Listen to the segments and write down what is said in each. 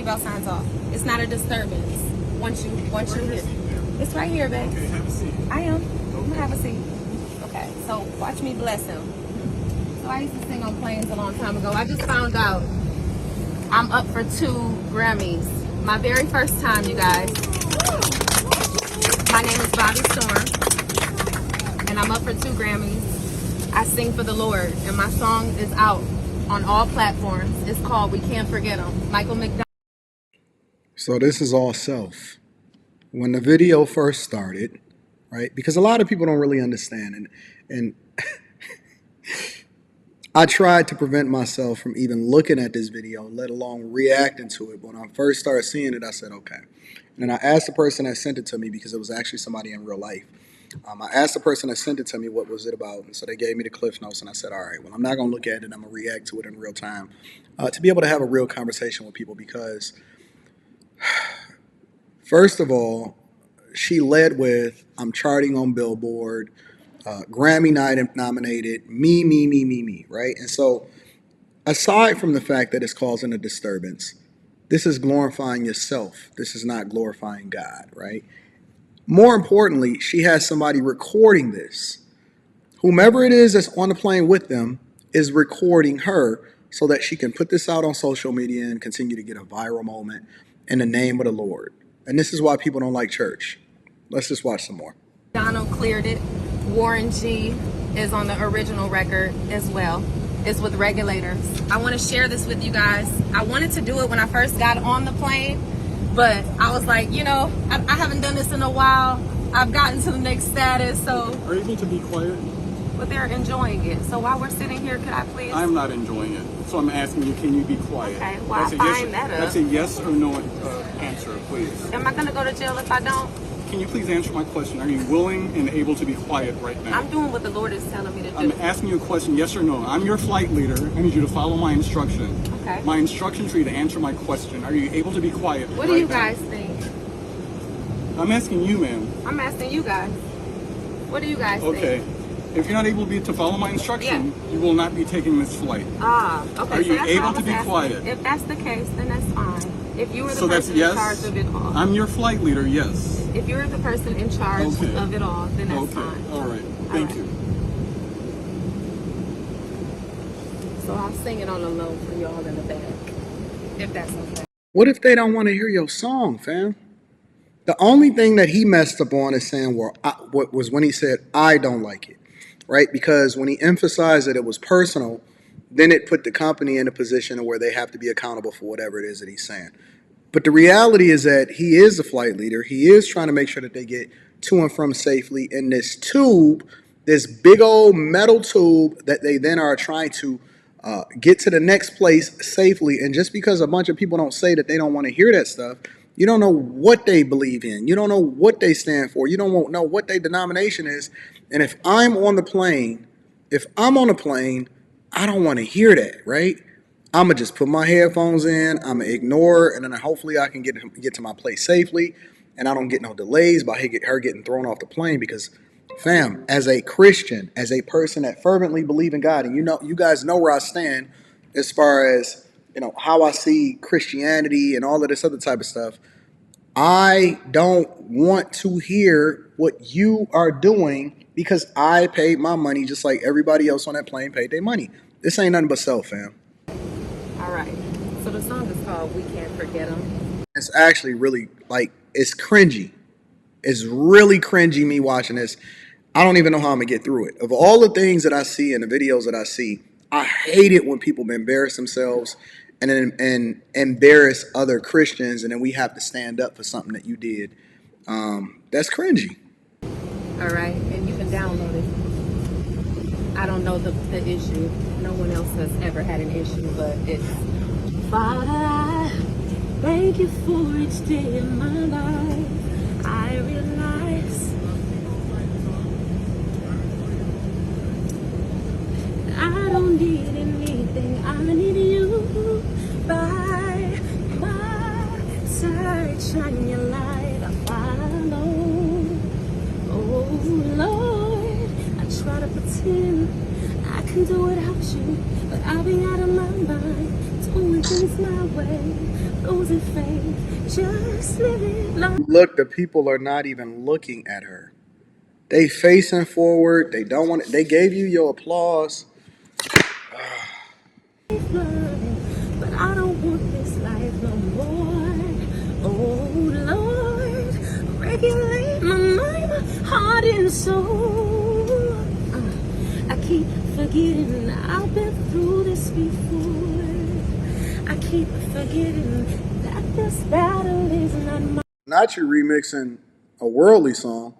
seatbelt signs off. It's not a disturbance. Once you're here. It's right here, babe. Okay, have a seat. I am. I'm gonna have a seat. Okay, so watch me bless him. So I used to sing on planes a long time ago. I just found out I'm up for 2 Grammys. My very first time, you guys. My name is Bobbi Storm, and I'm up for 2 Grammys. I sing for the Lord, and my song is out on all platforms. It's called We Can't Forget Him. Michael McDonald. So this is all self. When the video first started, right? Because a lot of people don't really understand, and I tried to prevent myself from even looking at this video, let alone reacting to it. But when I first started seeing it, I said, okay. And then I asked the person that sent it to me, because it was actually somebody in real life. I asked the person that sent it to me, what was it about? And so they gave me the Cliff Notes, and I said, all right, well, I'm not going to look at it. I'm going to react to it in real time to be able to have a real conversation with people, because first of all, she led with, I'm charting on Billboard, Grammy nominated, me, right? And so aside from the fact that it's causing a disturbance, this is glorifying yourself. This is not glorifying God, right? More importantly, she has somebody recording this. Whomever it is that's on the plane with them is recording her so that she can put this out on social media and continue to get a viral moment in the name of the Lord. And this is why people don't like church. Let's just watch some more. Donald cleared it. Warren G is on the original record as well. It's with Regulators. I want to share this with you guys. I wanted to do it when I first got on the plane, but I was like, you know, I haven't done this in a while. I've gotten to the next status, so. Are you able to be quiet? But they're enjoying it. So while we're sitting here, could I please? I'm not enjoying it. So I'm asking you, can you be quiet? Okay, well, I find that up. That's a yes or no answer, please. Am I going to go to jail if I don't? Can you please answer my question? Are you willing and able to be quiet right now? I'm doing what the Lord is telling me to do. I'm asking you a question, yes or no. I'm your flight leader. I need you to follow my instruction. Okay. My instruction for you to answer my question. Are you able to be quiet What do you guys think? I'm asking you, ma'am. I'm asking you guys. What do you guys Okay. think? If you're not able to follow my instruction, you will not be taking this flight. Ah, okay. Are you so that's able what I to be was asking. quiet? If that's the case, then that's fine. If you were the So that's person yes? in charge of it all. I'm your flight leader, yes. If you're the person in charge Okay. of it all, then that's Okay, fine. all right. Thank right. you. So I'll sing it on the low for y'all in the back, if that's okay. What if they don't want to hear your song, fam? The only thing that he messed up on is saying, well, what was when he said, I don't like it, right? Because when he emphasized that it was personal, then it put the company in a position where they have to be accountable for whatever it is that he's saying. But the reality is that he is the flight leader. He is trying to make sure that they get to and from safely in this tube, this big old metal tube that they then are trying to get to the next place safely. And just because a bunch of people don't say that they don't want to hear that stuff, you don't know what they believe in. You don't know what they stand for. You don't know what their denomination is. And if I'm on the plane, I don't want to hear that, right? I'm going to just put my headphones in. I'm going to ignore, and then hopefully I can get to my place safely, and I don't get no delays by her getting thrown off the plane. Because, fam, as a Christian, as a person that fervently believe in God, and you guys know where I stand as far as, how I see Christianity and all of this other type of stuff, I don't want to hear what you are doing because I paid my money just like everybody else on that plane paid their money. This ain't nothing but self, fam. All right. So the song is called We Can't Forget Him. It's actually really, it's cringy. It's really cringy me watching this. I don't even know how I'm going to get through it. Of all the things that I see and the videos that I see, I hate it when people embarrass themselves and embarrass other Christians, and then we have to stand up for something that you did. That's cringy. All right, and you can download it. I don't know the issue. No one else has ever had an issue, but it's Father, I thank you for each day in my life. I realize I don't need anything. I need you by my side. Shine your light, I follow. Oh Lord, I try to pretend I can do without you, but I'll be out of my mind, doing things my way. losing faith, just living long. Look, the people are not even looking at her. They facing forward. They don't want it. They gave you your applause. But I don't want this life no more. Oh Lord, regulate my mind, my heart and soul. I keep forgetting I've been through this before. I keep forgetting that this battle is not mine. Not you remixing a worldly song.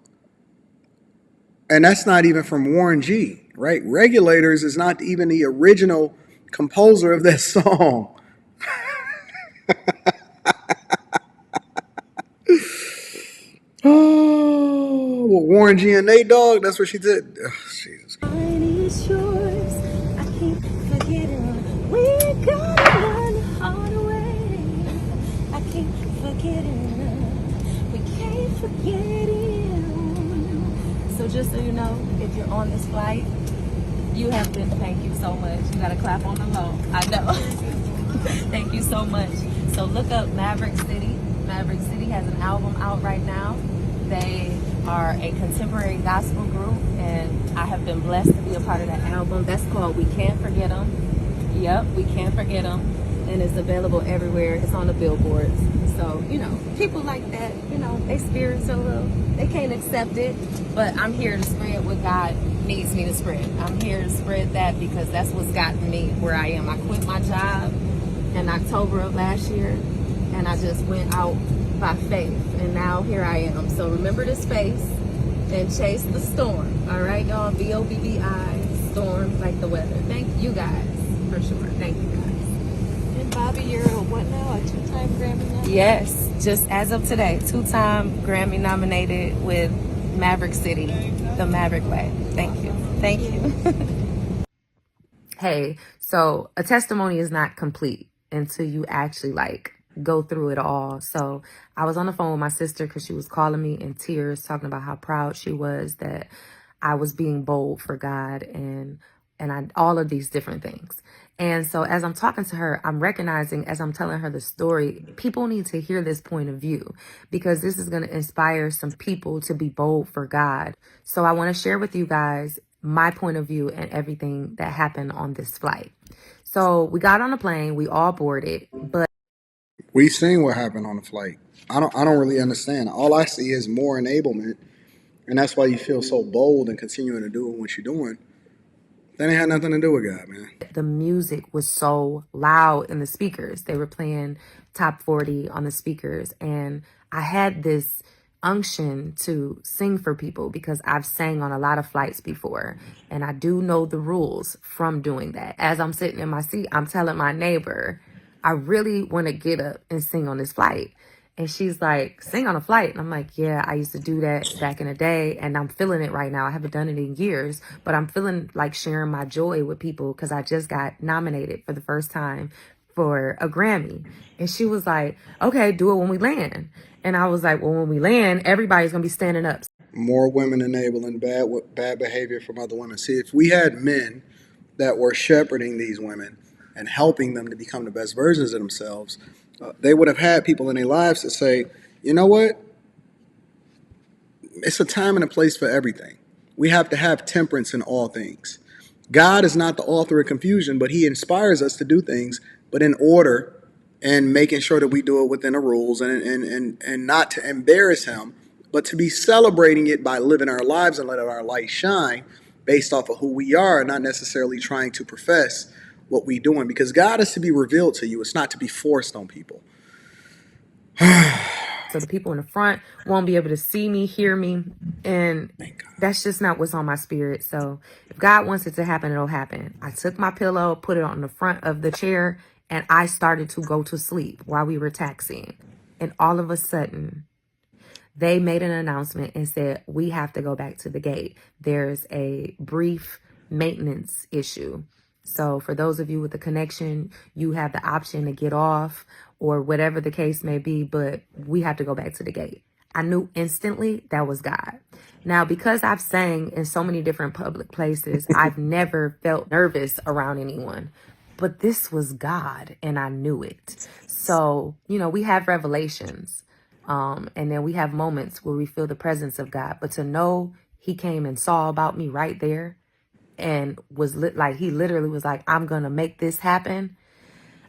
And that's not even from Warren G, right? Regulators is not even the original composer of that song. Oh, well, Warren G and Nate Dogg, that's what she did. Oh, Jesus. Mine is yours. I keep forgetting we gotta learn the hard way. I keep forgetting we can't forget it. So just so you know, if you're on this flight, you have been, thank you so much. You gotta clap on the low. I know. Thank you so much. So look up Maverick City. Maverick City has an album out right now. They are a contemporary gospel group, and I have been blessed to be a part of that album. That's called We Can't Forget Them. Yep, We Can't Forget Them. And it's available everywhere. It's on the billboards. So, you know, people like that, you know, they spirits a little, they can't accept it, but I'm here to spread what God needs me to spread. I'm here to spread that because that's what's gotten me where I am. I quit my job in October of last year, and I just went out by faith, and now here I am. So remember this space and chase the storm. All right, y'all. BOBBI, storm like the weather. Thank you guys for sure. Thank you guys. And Bobbi, you're a what now? A 2-time Grammy nominated? Yes, just as of today, 2-time Grammy nominated with Maverick City, the Maverick Way. Thank you. Thank you. Hey, so a testimony is not complete until you actually go through it all. So I was on the phone with my sister because she was calling me in tears, talking about how proud she was that I was being bold for God and all of these different things. And so as I'm talking to her, I'm recognizing as I'm telling her the story, people need to hear this point of view because this is going to inspire some people to be bold for God. So I want to share with you guys my point of view and everything that happened on this flight. So we got on a plane, we all boarded, but We've seen what happened on the flight. I don't really understand. All I see is more enablement, and that's why you feel so bold and continuing to do what you're doing. That ain't had nothing to do with God, man. the music was so loud in the speakers. They were playing top 40 on the speakers. And I had this unction to sing for people because I've sang on a lot of flights before. And I do know the rules from doing that. As I'm sitting in my seat, I'm telling my neighbor, I really want to get up and sing on this flight. And she's like, sing on a flight. And I'm like, yeah, I used to do that back in the day. And I'm feeling it right now. I haven't done it in years, but I'm feeling like sharing my joy with people because I just got nominated for the first time for a Grammy. And she was like, okay, do it when we land. And I was like, well, when we land, everybody's going to be standing up. More women enabling bad behavior from other women. See, if we had men that were shepherding these women and helping them to become the best versions of themselves, they would have had people in their lives to say, you know what? It's a time and a place for everything. We have to have temperance in all things. God is not the author of confusion, but he inspires us to do things, but in order and making sure that we do it within the rules and not to embarrass him, but to be celebrating it by living our lives and letting our light shine based off of who we are, not necessarily trying to profess what we're doing, because God is to be revealed to you. It's not to be forced on people. So the people in the front won't be able to see me, hear me. And that's just not what's on my spirit. So if God wants it to happen, it'll happen. I took my pillow, put it on the front of the chair, and I started to go to sleep while we were taxiing. And all of a sudden, they made an announcement and said, we have to go back to the gate. There's a brief maintenance issue. So for those of you with the connection, you have the option to get off or whatever the case may be, but we have to go back to the gate. I knew instantly that was God. Now, because I've sang in so many different public places, I've never felt nervous around anyone. but this was God and I knew it. So, we have revelations. And then we have moments where we feel the presence of God, but to know he came and saw about me right there and was like, he literally was like, I'm going to make this happen.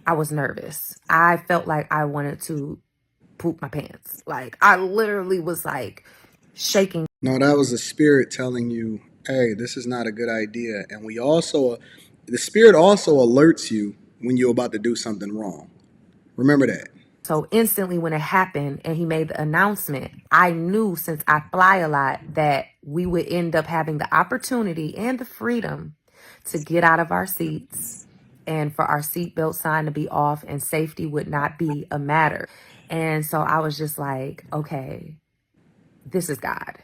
I was nervous. I felt like I wanted to poop my pants. Like I literally was like shaking. No, that was the spirit telling you, hey, this is not a good idea. And the spirit also alerts you when you're about to do something wrong. Remember that. So instantly when it happened and he made the announcement, I knew, since I fly a lot, that we would end up having the opportunity and the freedom to get out of our seats and for our seatbelt sign to be off and safety would not be a matter. And so I was just like, okay, this is God.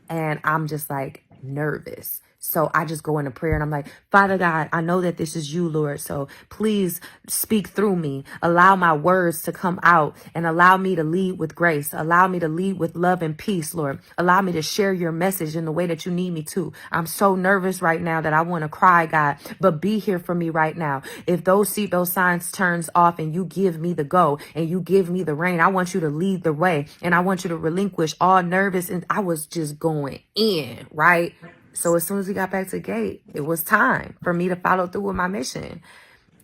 And I'm just like nervous. So I just go into prayer and I'm like, Father God, I know that this is you, Lord. So please speak through me. Allow my words to come out and allow me to lead with grace. Allow me to lead with love and peace, Lord. Allow me to share your message in the way that you need me to. I'm so nervous right now that I want to cry, God, but be here for me right now. If those seatbelt signs turns off and you give me the go and you give me the rein, I want you to lead the way and I want you to relinquish all nervous. And I was just going in, right? So as soon as we got back to the gate, it was time for me to follow through with my mission.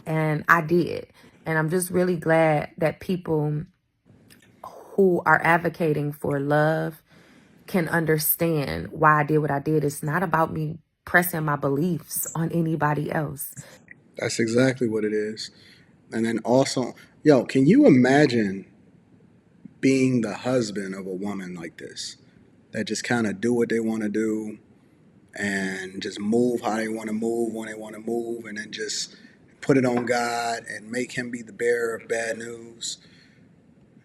And I did. And I'm just really glad that people who are advocating for love can understand why I did what I did. It's not about me pressing my beliefs on anybody else. That's exactly what it is. And then also, yo, can you imagine being the husband of a woman like this that just kind of do what they want to do and just move how they want to move when they want to move, and then just put it on God and make him be the bearer of bad news?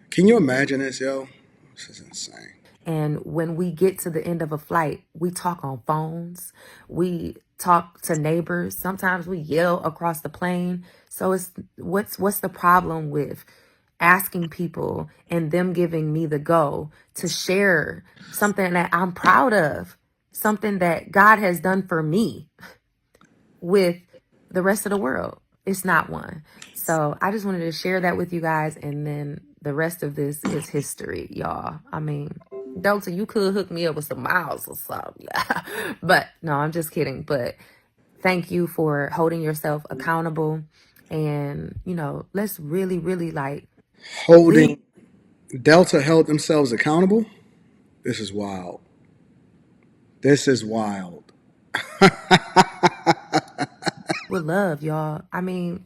Can you imagine this, yo? This is insane. And when we get to the end of a flight, we talk on phones. We talk to neighbors. Sometimes we yell across the plane. So it's what's the problem with asking people and them giving me the go to share something that I'm proud of, something that God has done for me with the rest of the world? It's not one. So I just wanted to share that with you guys. And then the rest of this is history, y'all. I mean, Delta, you could hook me up with some miles or something. But no, I'm just kidding. But thank you for holding yourself accountable. And, let's really, really Holding Delta held themselves accountable? This is wild. This is wild. with love, y'all. I mean,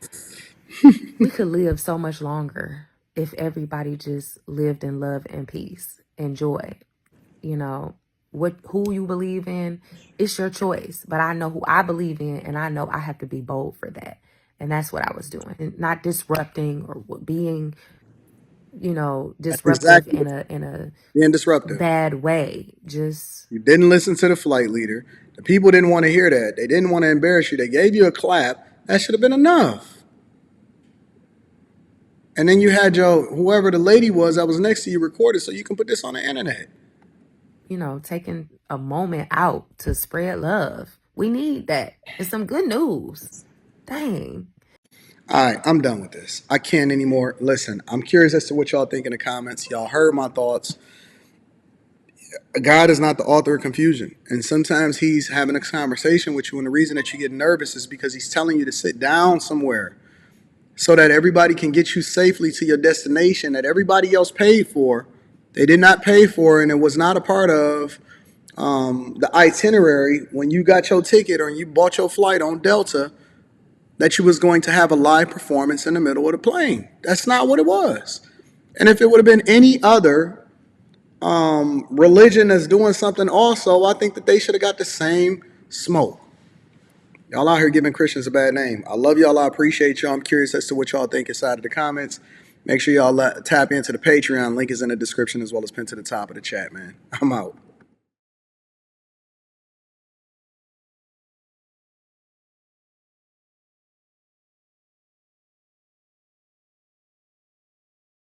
we could live so much longer if everybody just lived in love and peace and joy. Who you believe in, it's your choice. But I know who I believe in, and I know I have to be bold for that. And that's what I was doing, and not disrupting or being, disruptive exactly in a being disruptive. bad way. Just You didn't listen to the flight leader. The people didn't want to hear that. They didn't want to embarrass you. They gave you a clap. That should have been enough. And then you had whoever the lady was that was next to you recorded so you can put this on the internet. taking a moment out to spread love. We need that. It's some good news. Dang. All right, I'm done with this. I can't anymore. Listen, I'm curious as to what y'all think in the comments. Y'all heard my thoughts. God is not the author of confusion. And sometimes he's having a conversation with you, and the reason that you get nervous is because he's telling you to sit down somewhere so that everybody can get you safely to your destination that everybody else paid for. They did not pay for, and it was not a part of the itinerary when you got your ticket or you bought your flight on Delta, that you was going to have a live performance in the middle of the plane. That's not what it was. And if it would have been any other religion that's doing something also, I think that they should have got the same smoke. Y'all out here giving Christians a bad name. I love y'all. I appreciate y'all. I'm curious as to what y'all think inside of the comments. Make sure y'all tap into the Patreon. Link is in the description as well as pinned to the top of the chat, man. I'm out.